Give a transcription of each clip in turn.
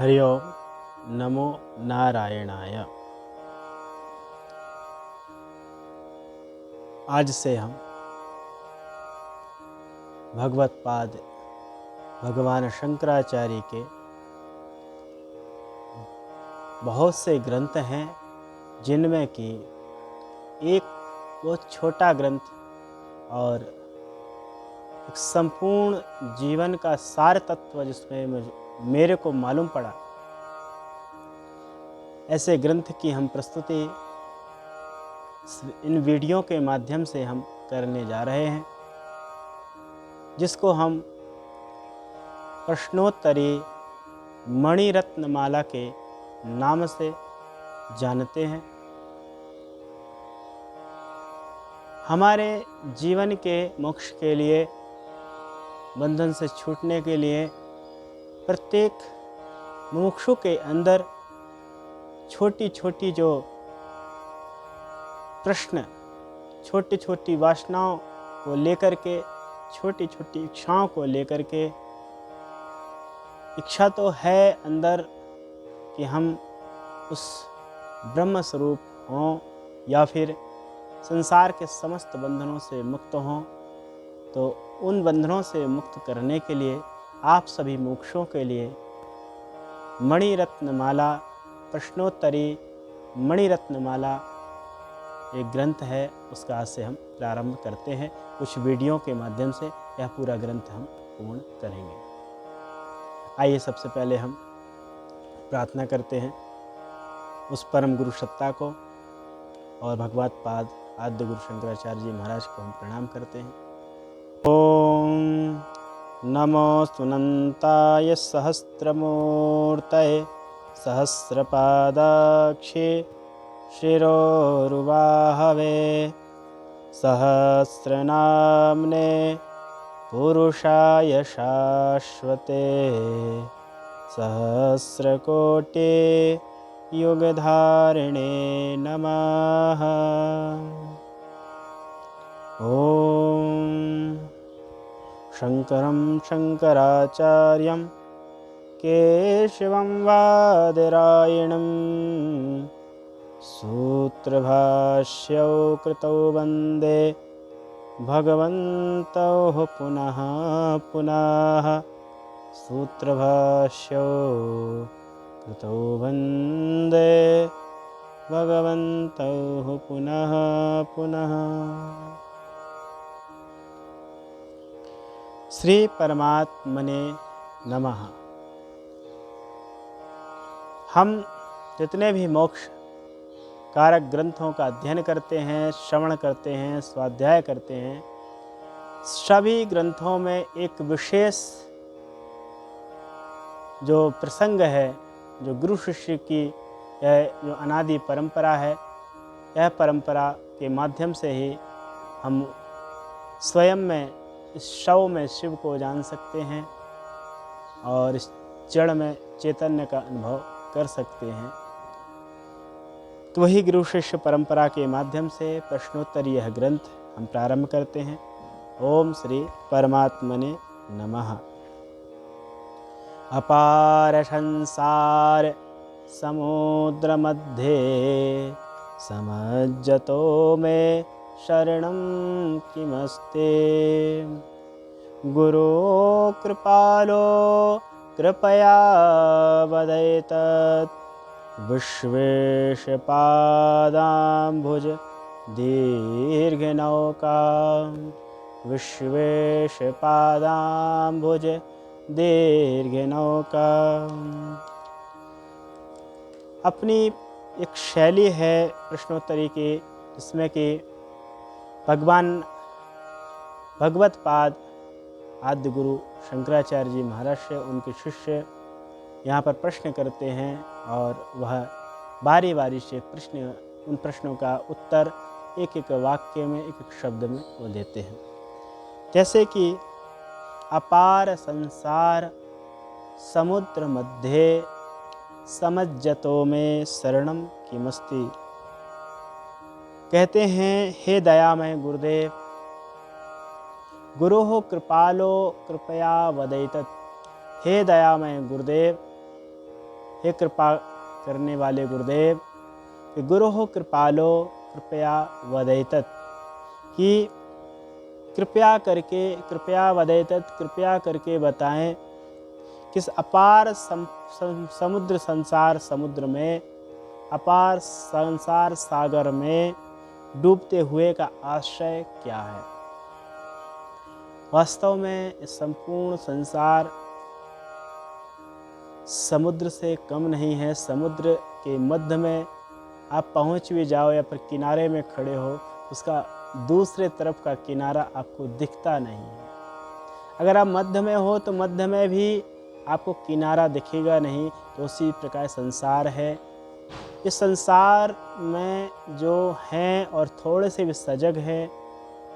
हरि ओम नमो नारायणाय। आज से हम भगवत पाद भगवान शंकराचार्य के बहुत से ग्रंथ हैं, जिनमें कि एक बहुत छोटा ग्रंथ और एक संपूर्ण जीवन का सार तत्व जिसमें मेरे को मालूम पड़ा, ऐसे ग्रंथ की हम प्रस्तुति इन वीडियो के माध्यम से हम करने जा रहे हैं, जिसको हम प्रश्नोत्तरी मणिरत्नमाला के नाम से जानते हैं। हमारे जीवन के मोक्ष के लिए, बंधन से छूटने के लिए प्रत्येक मुमुक्षु के अंदर छोटी छोटी जो प्रश्न, छोटी छोटी वासनाओं को लेकर के, छोटी छोटी इच्छाओं को लेकर के, इच्छा तो है अंदर कि हम उस ब्रह्म स्वरूप हों या फिर संसार के समस्त बंधनों से मुक्त हों। तो उन बंधनों से मुक्त करने के लिए आप सभी मोक्षों के लिए मणिरत्नमाला, प्रश्नोत्तरी मणिरत्नमाला एक ग्रंथ है, उसका आज से हम प्रारंभ करते हैं। कुछ वीडियो के माध्यम से यह पूरा ग्रंथ हम पूर्ण करेंगे। आइए सबसे पहले हम प्रार्थना करते हैं उस परम गुरु सत्ता को, और भगवत पाद आद्य गुरु शंकराचार्य जी महाराज को हम प्रणाम करते हैं। ओम नमो सुनंताय सहस्रमूर्तये सहस्रपादाक्षे शिरोरुबाहवे सहस्रनाम्ने पुरुषाय शाश्वते सहस्रकोटि युगधारिणे नमः। ओम शंकरं शंकराचार्यं केशवं वादरायणं सूत्रभाष्यौ कृतौ वन्दे भगवन्तौ पुनः पुनः। सूत्रभाष्यौ कृतौ वन्दे भगवन्तौ पुनः पुनः। श्री परमात्मने नमः। हम जितने भी मोक्ष कारक ग्रंथों का अध्ययन करते हैं, श्रवण करते हैं, स्वाध्याय करते हैं, सभी ग्रंथों में एक विशेष जो प्रसंग है, जो गुरु शिष्य की यह जो अनादि परंपरा है, यह परंपरा के माध्यम से ही हम स्वयं में, इस शव में शिव को जान सकते हैं और इस जड़ में चैतन्य का अनुभव कर सकते हैं। तो वही गुरु शिष्य परंपरा के माध्यम से प्रश्नोत्तरी यह ग्रंथ हम प्रारंभ करते हैं। ओम श्री परमात्मने नमः। अपार संसार समुद्र मध्ये समज्जतो में शरणं किमस्ते गुरो कृपालो कृपया वदैतत् विश्वेशपादाम्बुज दीर्घनौका विश्वेशपादाम्बुज दीर्घनौका। अपनी एक शैली है प्रश्नोत्तरी की, जिसमें कि भगवान भगवत पाद आद्य गुरु शंकराचार्य जी महाराज से उनके शिष्य यहाँ पर प्रश्न करते हैं, और वह बारी बारी से उन प्रश्नों का उत्तर एक एक वाक्य में, एक एक शब्द में वो देते हैं। जैसे कि अपार संसार समुद्र मध्य समज्जतो में शरणम किमस्ति। कहते हैं, हे दयामय गुरुदेव, गुरोः कृपालो कृपया वदैतत्। हे दयामय गुरुदेव, हे कृपा करने वाले गुरुदेव, कि गुरुः कृपालो कृपया वदैतत, कि कृपया वदैतत, कृपया करके बताएं किस अपार समुद्र में, अपार संसार सागर में डूबते हुए का आश्रय क्या है। वास्तव में इस संपूर्ण संसार समुद्र से कम नहीं है। समुद्र के मध्य में आप पहुंच भी जाओ या फिर किनारे में खड़े हो, उसका दूसरे तरफ का किनारा आपको दिखता नहीं है। अगर आप मध्य में हो तो मध्य में भी आपको किनारा दिखेगा नहीं। तो उसी प्रकार संसार है। इस संसार में जो हैं और थोड़े से भी सजग हैं,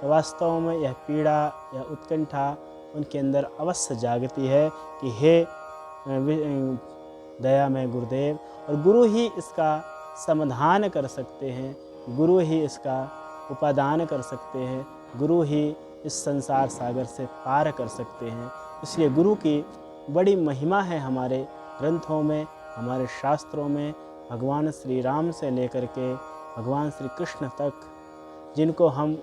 तो वास्तव में यह पीड़ा या उत्कंठा उनके अंदर अवश्य जागती है कि हे दया में गुरुदेव, और गुरु ही इसका समाधान कर सकते हैं, गुरु ही इसका उपादान कर सकते हैं, गुरु ही इस संसार सागर से पार कर सकते हैं। इसलिए गुरु की बड़ी महिमा है हमारे ग्रंथों में, हमारे शास्त्रों में। भगवान श्री राम से लेकर के भगवान श्री कृष्ण तक, जिनको हम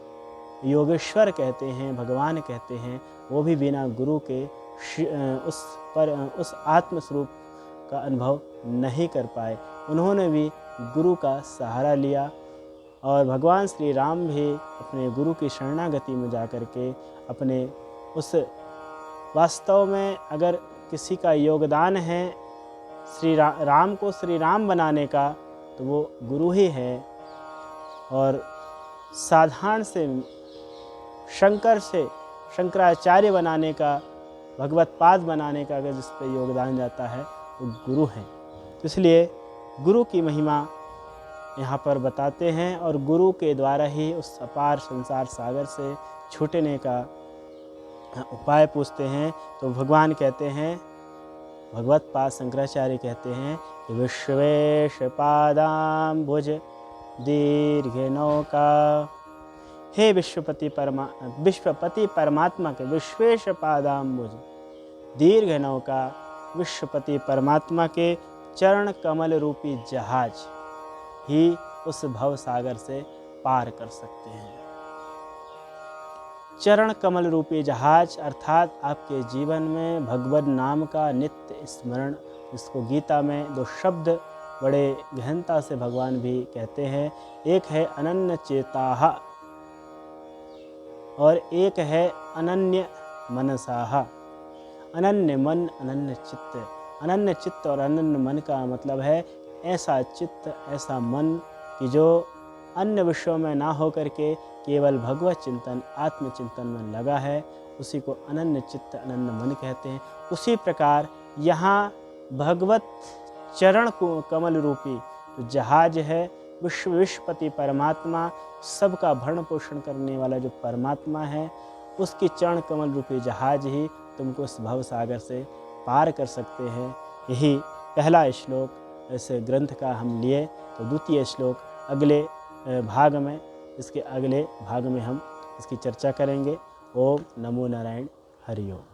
योगेश्वर कहते हैं, भगवान कहते हैं, वो भी बिना गुरु के उस आत्मस्वरूप का अनुभव नहीं कर पाए। उन्होंने भी गुरु का सहारा लिया, और भगवान श्री राम भी अपने गुरु की शरणागति में जाकर के अपने उस वास्तव में अगर किसी का योगदान है राम को श्री राम बनाने का, तो वो गुरु ही है। और साधारण से शंकराचार्य बनाने का, भगवत पाद बनाने का अगर जिस पर योगदान जाता है वो गुरु है। तो इसलिए गुरु की महिमा यहाँ पर बताते हैं, और गुरु के द्वारा ही उस अपार संसार सागर से छूटने का उपाय पूछते हैं। तो भगवान कहते हैं, भगवत पाद शंकराचार्य कहते हैं कि विश्वेश पादाम्बुज दीर्घ नौका, हे विश्वपति परमात्मा के विश्वेश पादाम्बुज दीर्घ नौका, विश्वपति परमात्मा के चरण कमल रूपी जहाज ही उस भव सागर से पार कर सकते हैं। चरण कमल रूपी जहाज अर्थात आपके जीवन में भगवद नाम का नित्य स्मरण, जिसको गीता में 2 शब्द बड़े गहनता से भगवान भी कहते हैं। एक है अनन्य चेताः और एक है अनन्य मनसाः। अनन्य मन, अनन्य चित्त। अनन्य चित्त और अनन्य मन का मतलब है ऐसा चित्त, ऐसा मन कि जो अन्य विषयों में ना हो करके केवल भगवत चिंतन, आत्मचिंतन में लगा है, उसी को अनन्य चित्त, अनन्य मन कहते हैं। उसी प्रकार यहाँ भगवत चरण को कमल रूपी जो जहाज है, विश्वपति परमात्मा, सबका भरण पोषण करने वाला जो परमात्मा है, उसकी चरण कमल रूपी जहाज ही तुमको इस भव सागर से पार कर सकते हैं। यही पहला श्लोक इस ग्रंथ का हम लिए। तो द्वितीय श्लोक अगले भाग में, इसके अगले भाग में हम इसकी चर्चा करेंगे। ओम नमो नारायण, हरि ओम।